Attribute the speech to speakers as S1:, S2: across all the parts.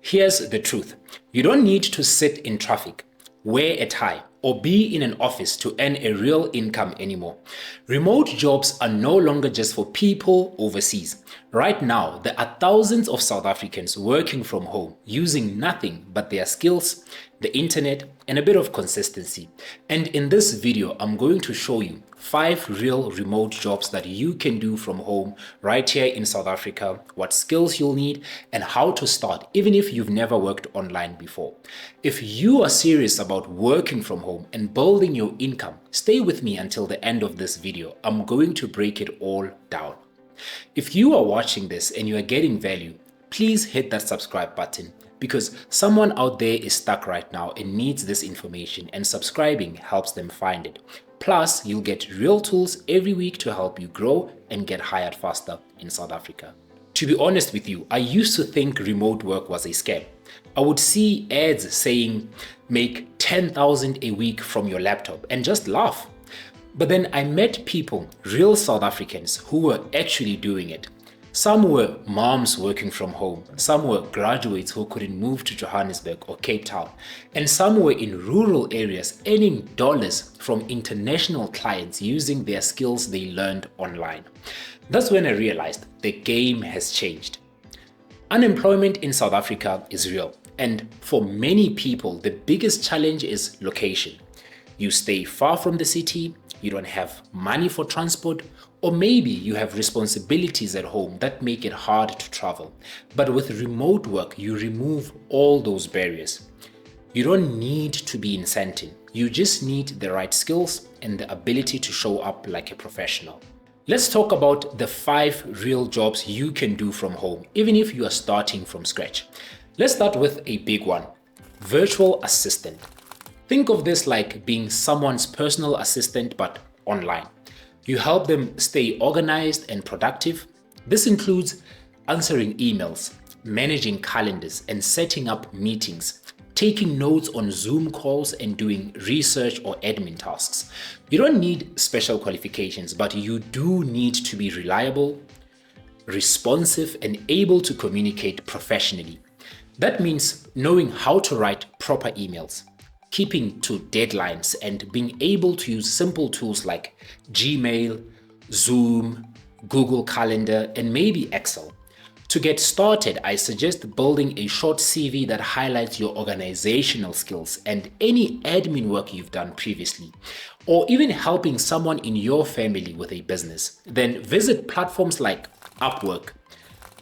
S1: Here's the truth. You don't need to sit in traffic, wear a tie, or be in an office to earn a real income anymore. Remote jobs are no longer just for people overseas. Right now, there are thousands of South Africans working from home using nothing but their skills, the internet, and a bit of consistency. And in this video, I'm going to show you 5 real remote jobs that you can do from home right here in South Africa, what skills you'll need, and how to start, even if you've never worked online before. If you are serious about working from home and building your income, stay with me until the end of this video. I'm going to break it all down. If you are watching this and you are getting value, please hit that subscribe button, because someone out there is stuck right now and needs this information, and subscribing helps them find it. Plus, you'll get real tools every week to help you grow and get hired faster in South Africa. To be honest with you, I used to think remote work was a scam. I would see ads saying, make 10,000 a week from your laptop, and just laugh. But then I met people, real South Africans, who were actually doing it. Some were moms working from home, some were graduates who couldn't move to Johannesburg or Cape Town, and some were in rural areas earning dollars from international clients using their skills they learned online. That's when I realized the game has changed. Unemployment in South Africa is real, and for many people, the biggest challenge is location. You stay far from the city, you don't have money for transport, or maybe you have responsibilities at home that make it hard to travel. But with remote work, you remove all those barriers. You don't need to be in Sandton. You just need the right skills and the ability to show up like a professional. Let's talk about the 5 real jobs you can do from home, even if you are starting from scratch. Let's start with a big one: virtual assistant. Think of this like being someone's personal assistant, but online. You help them stay organized and productive. This includes answering emails, managing calendars, and setting up meetings, taking notes on Zoom calls, and doing research or admin tasks. You don't need special qualifications, but you do need to be reliable, responsive, and able to communicate professionally. That means knowing how to write proper emails, keeping to deadlines, and being able to use simple tools like Gmail, Zoom, Google Calendar, and maybe Excel. To get started, I suggest building a short CV that highlights your organizational skills and any admin work you've done previously, or even helping someone in your family with a business. Then visit platforms like Upwork,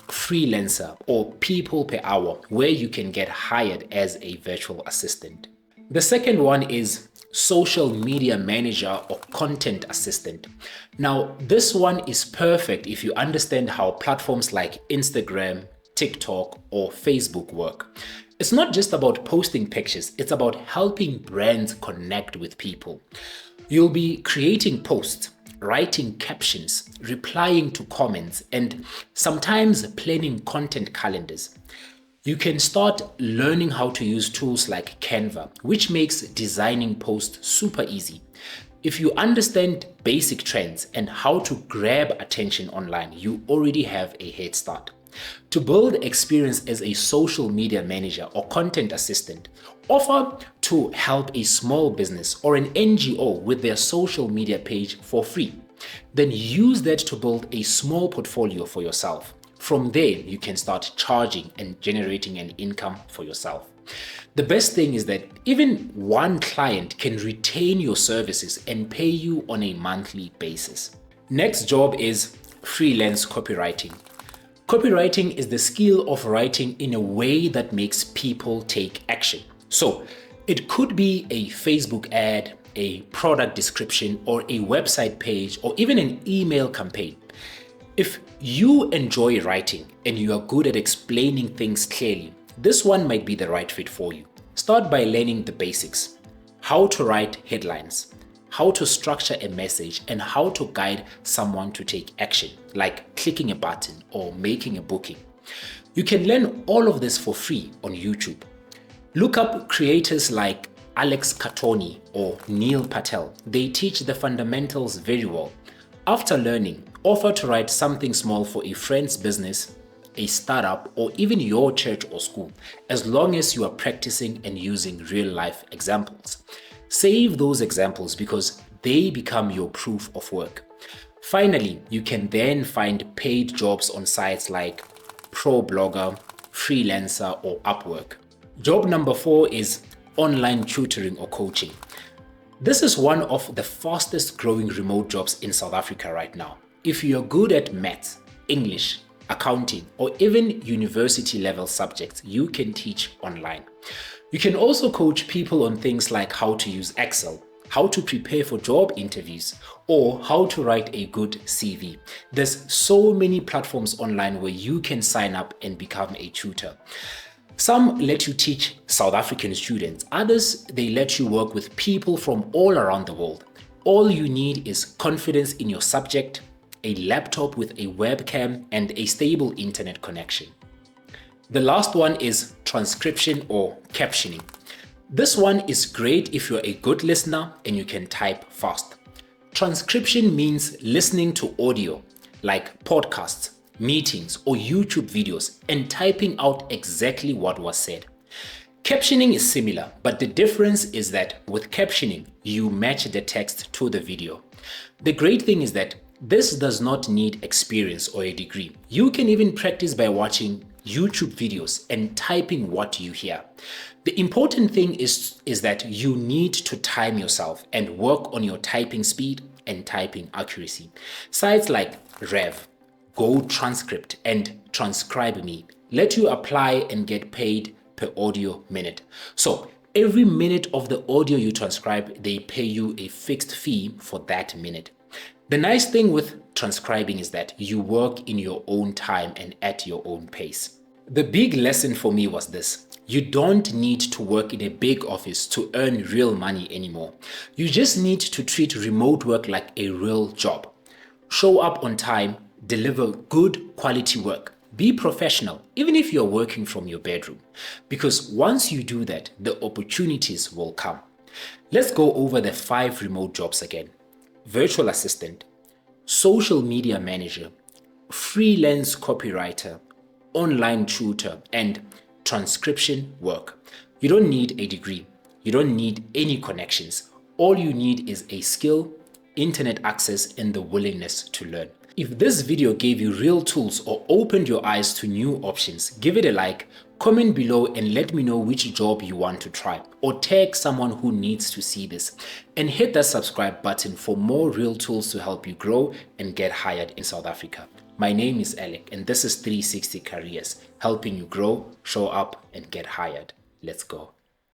S1: Freelancer, or People Per Hour, where you can get hired as a virtual assistant. The second one is social media manager or content assistant. Now, this one is perfect if you understand how platforms like Instagram, TikTok, or Facebook work. It's not just about posting pictures, it's about helping brands connect with people. You'll be creating posts, writing captions, replying to comments, and sometimes planning content calendars. You can start learning how to use tools like Canva, which makes designing posts super easy. If you understand basic trends and how to grab attention online, you already have a head start. To build experience as a social media manager or content assistant, offer to help a small business or an NGO with their social media page for free. Then use that to build a small portfolio for yourself. From there, you can start charging and generating an income for yourself. The best thing is that even one client can retain your services and pay you on a monthly basis. Next job is freelance copywriting. Copywriting is the skill of writing in a way that makes people take action. So it could be a Facebook ad, a product description, or a website page, or even an email campaign. If you enjoy writing and you are good at explaining things clearly, this one might be the right fit for you. Start by learning the basics: how to write headlines, how to structure a message, and how to guide someone to take action, like clicking a button or making a booking. You can learn all of this for free on YouTube. Look up creators like Ellek or Neil Patel. They teach the fundamentals very well. After learning, offer to write something small for a friend's business, a startup, or even your church or school, as long as you are practicing and using real-life examples. Save those examples because they become your proof of work. Finally, you can then find paid jobs on sites like ProBlogger, Freelancer, or Upwork. Job number 4 is online tutoring or coaching. This is one of the fastest growing remote jobs in South Africa right now. If you're good at maths, English, accounting, or even university level subjects, you can teach online. You can also coach people on things like how to use Excel, how to prepare for job interviews, or how to write a good CV. There's so many platforms online where you can sign up and become a tutor. Some let you teach South African students, others they let you work with people from all around the world. All you need is confidence in your subject, a laptop with a webcam, and a stable internet connection. The last one is transcription or captioning. This one is great if you're a good listener and you can type fast. Transcription means listening to audio, like podcasts, meetings, or YouTube videos, and typing out exactly what was said. Captioning is similar, but the difference is that with captioning, you match the text to the video. The great thing is that this does not need experience or a degree. You can even practice by watching YouTube videos and typing what you hear. The important thing is that you need to time yourself and work on your typing speed and typing accuracy. Sites like Rev, Go Transcript, and Transcribe Me let you apply and get paid per audio minute. So every minute of the audio you transcribe, they pay you a fixed fee for that minute. The nice thing with transcribing is that you work in your own time and at your own pace. The big lesson for me was this: you don't need to work in a big office to earn real money anymore. You just need to treat remote work like a real job. Show up on time, deliver good quality work, be professional, even if you're working from your bedroom. Because once you do that, the opportunities will come. Let's go over the 5 remote jobs again. Virtual assistant, social media manager, freelance copywriter, online tutor, and transcription work. You don't need a degree. You don't need any connections. All you need is a skill, internet access, and the willingness to learn. If this video gave you real tools or opened your eyes to new options, give it a like, comment below and let me know which job you want to try, or tag someone who needs to see this, and hit that subscribe button for more real tools to help you grow and get hired in South Africa. My name is Ellek and this is 360 Careers, helping you grow, show up, and get hired. Let's go.